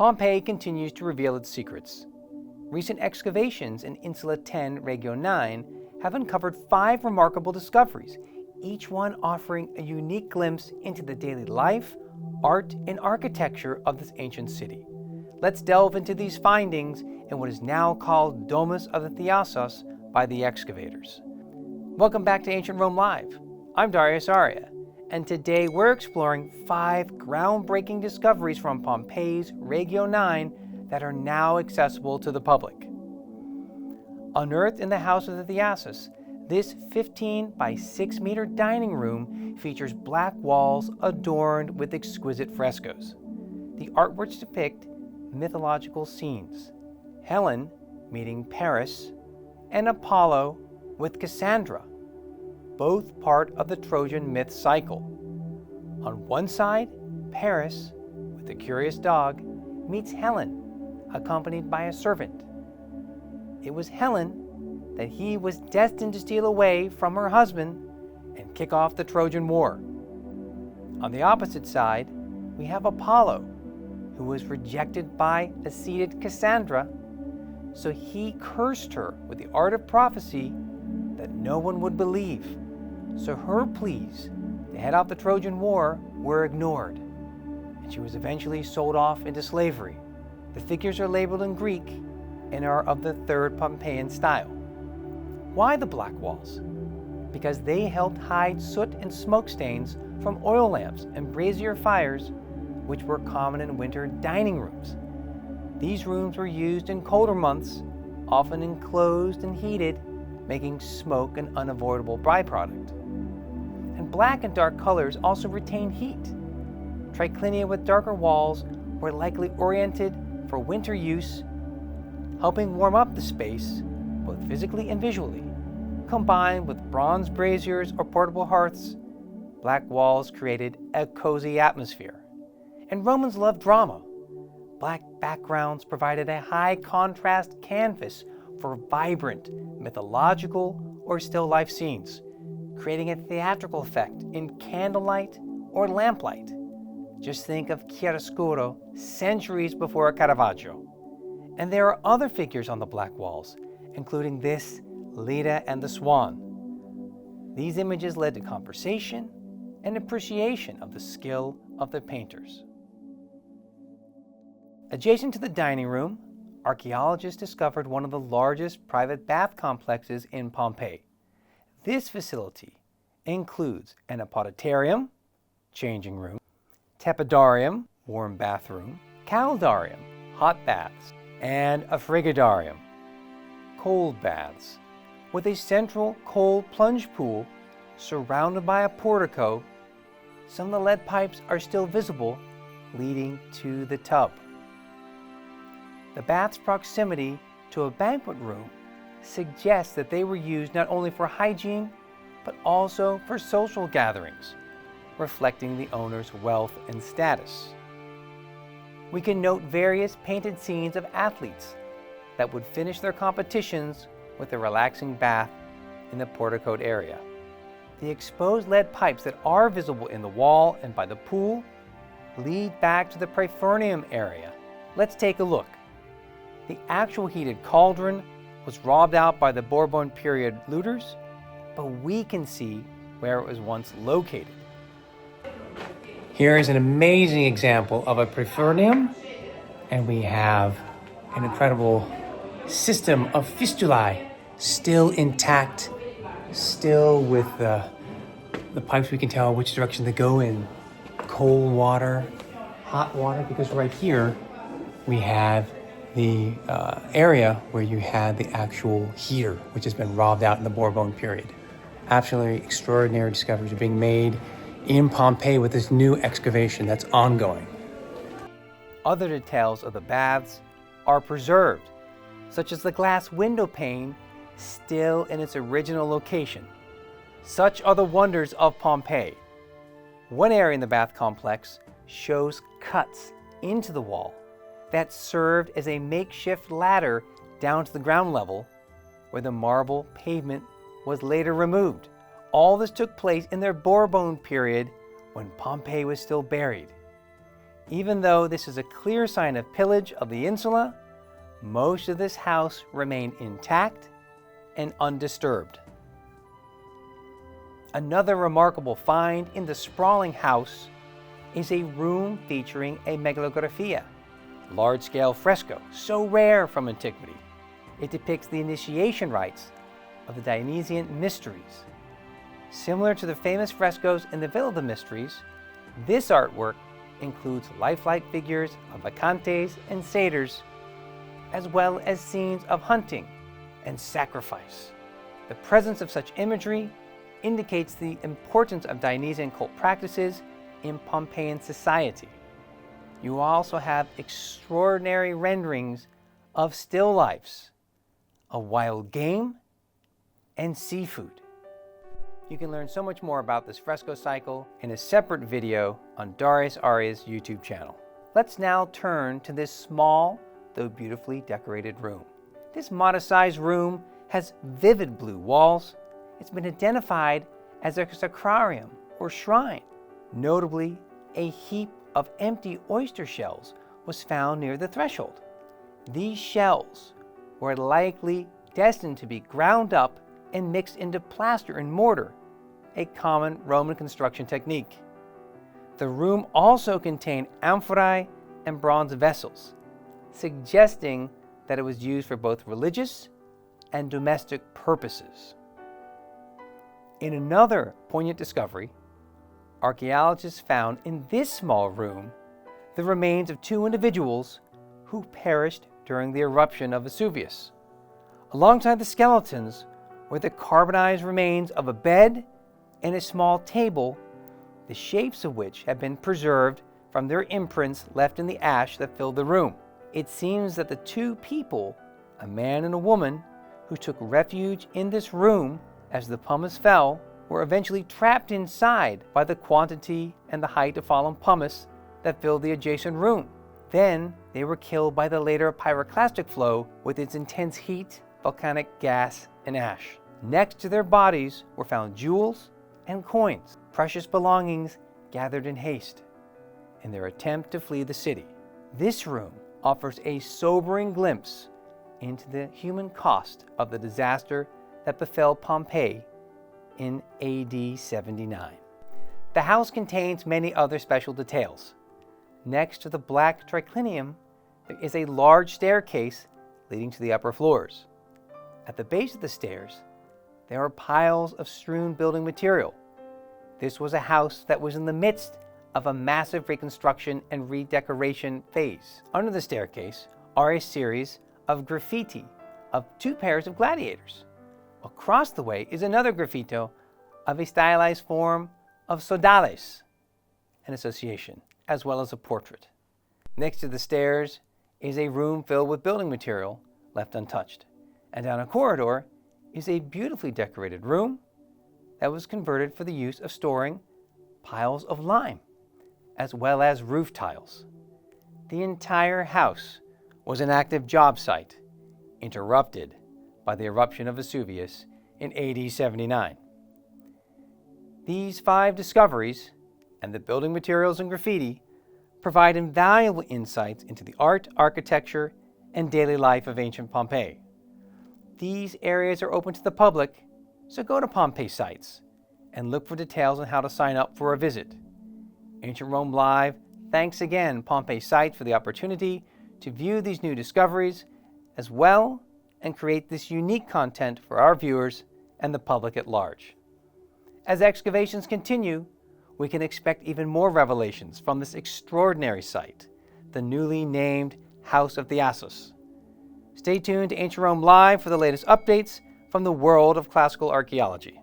Pompeii continues to reveal its secrets. Recent excavations in Insula 10, Regio 9 have uncovered 5 remarkable discoveries, each one offering a unique glimpse into the daily life, art, and architecture of this ancient city. Let's delve into these findings in what is now called Domus of the Thiassos by the excavators. Welcome back to Ancient Rome Live. I'm Darius Arya, and today we're exploring 5 groundbreaking discoveries from Pompeii's Regio 9 that are now accessible to the public. Unearthed in the House of the Thiassos, this 15 by 6 meter dining room features black walls adorned with exquisite frescoes. The artworks depict mythological scenes: Helen meeting Paris, and Apollo with Cassandra, both part of the Trojan myth cycle. On one side, Paris, with a curious dog, meets Helen, accompanied by a servant. It was Helen that he was destined to steal away from her husband and kick off the Trojan War. On the opposite side, we have Apollo, who was rejected by a seated Cassandra, so he cursed her with the art of prophecy that no one would believe. So her pleas to head off the Trojan War were ignored, and she was eventually sold off into slavery. The figures are labeled in Greek and are of the third Pompeian style. Why the black walls? Because they helped hide soot and smoke stains from oil lamps and brazier fires, which were common in winter dining rooms. These rooms were used in colder months, often enclosed and heated, making smoke an unavoidable byproduct. And black and dark colors also retain heat. Triclinia with darker walls were likely oriented for winter use, helping warm up the space, both physically and visually. Combined with bronze braziers or portable hearths, black walls created a cozy atmosphere. And Romans loved drama. Black backgrounds provided a high contrast canvas for vibrant, mythological, or still life scenes, creating a theatrical effect in candlelight or lamplight. Just think of chiaroscuro centuries before Caravaggio. And there are other figures on the black walls, including this Leda and the Swan. These images led to conversation and appreciation of the skill of the painters. Adjacent to the dining room, archaeologists discovered one of the largest private bath complexes in Pompeii. This facility includes an apoditarium, changing room, tepidarium, warm bathroom, caldarium, hot baths, and a frigidarium, cold baths, with a central cold plunge pool surrounded by a portico. Some of the lead pipes are still visible, leading to the tub. The bath's proximity to a banquet room suggests that they were used not only for hygiene, but also for social gatherings, reflecting the owner's wealth and status. We can note various painted scenes of athletes that would finish their competitions with a relaxing bath in the porticoed area. The exposed lead pipes that are visible in the wall and by the pool lead back to the Praefurnium area. Let's take a look. The actual heated cauldron was robbed out by the Bourbon period looters, but we can see where it was once located. Here is an amazing example of a Praefurnium, and we have an incredible system of fistulae still intact, still with the pipes. We can tell which direction they go in: cold water, hot water, because right here we have the area where you had the actual heater, which has been robbed out in the Bourbon period. Absolutely extraordinary discoveries are being made in Pompeii with this new excavation that's ongoing. Other details of the baths are preserved, such as the glass window pane still in its original location. Such are the wonders of Pompeii. One area in the bath complex shows cuts into the wall that served as a makeshift ladder down to the ground level, where the marble pavement was later removed. All this took place in the Bourbon period, when Pompeii was still buried. Even though this is a clear sign of pillage of the Insula, most of this house remained intact and undisturbed. Another remarkable find in the sprawling house is a room featuring a megalographia, large-scale fresco, so rare from antiquity. It depicts the initiation rites of the Dionysian mysteries. Similar to the famous frescoes in the Villa of the Mysteries, this artwork includes lifelike figures of bacchantes and satyrs, as well as scenes of hunting and sacrifice. The presence of such imagery indicates the importance of Dionysian cult practices in Pompeian society. You also have extraordinary renderings of still lifes, of wild game, and seafood. You can learn so much more about this fresco cycle in a separate video on Darius Aria's YouTube channel. Let's now turn to this small, though beautifully decorated room. This modest-sized room has vivid blue walls. It's been identified as a sacrarium or shrine. Notably, a heap of empty oyster shells was found near the threshold. These shells were likely destined to be ground up and mixed into plaster and mortar, a common Roman construction technique. The room also contained amphorae and bronze vessels, suggesting that it was used for both religious and domestic purposes. In another poignant discovery, archaeologists found in this small room the remains of two individuals who perished during the eruption of Vesuvius. Alongside the skeletons were the carbonized remains of a bed and a small table, the shapes of which had been preserved from their imprints left in the ash that filled the room. It seems that the two people, a man and a woman, who took refuge in this room as the pumice fell, were eventually trapped inside by the quantity and the height of fallen pumice that filled the adjacent room. Then they were killed by the later pyroclastic flow with its intense heat, volcanic gas, and ash. Next to their bodies were found jewels and coins, precious belongings gathered in haste in their attempt to flee the city. This room offers a sobering glimpse into the human cost of the disaster that befell Pompeii in AD 79. The house contains many other special details. Next to the black triclinium, there is a large staircase leading to the upper floors. At the base of the stairs, there are piles of strewn building material. This was a house that was in the midst of a massive reconstruction and redecoration phase. Under the staircase are a series of graffiti of two pairs of gladiators. Across the way is another graffito of a stylized form of sodales, an association, as well as a portrait. Next to the stairs is a room filled with building material left untouched. And down a corridor is a beautifully decorated room that was converted for the use of storing piles of lime, as well as roof tiles. The entire house was an active job site, interrupted by the eruption of Vesuvius in AD 79. These 5 discoveries and the building materials and graffiti provide invaluable insights into the art, architecture, and daily life of ancient Pompeii. These areas are open to the public, so go to Pompeii Sites and look for details on how to sign up for a visit. Ancient Rome Live thanks again Pompeii Sites for the opportunity to view these new discoveries as well and create this unique content for our viewers and the public at large. As excavations continue, we can expect even more revelations from this extraordinary site, the newly named House of Thasos. Stay tuned to Ancient Rome Live for the latest updates from the world of classical archaeology.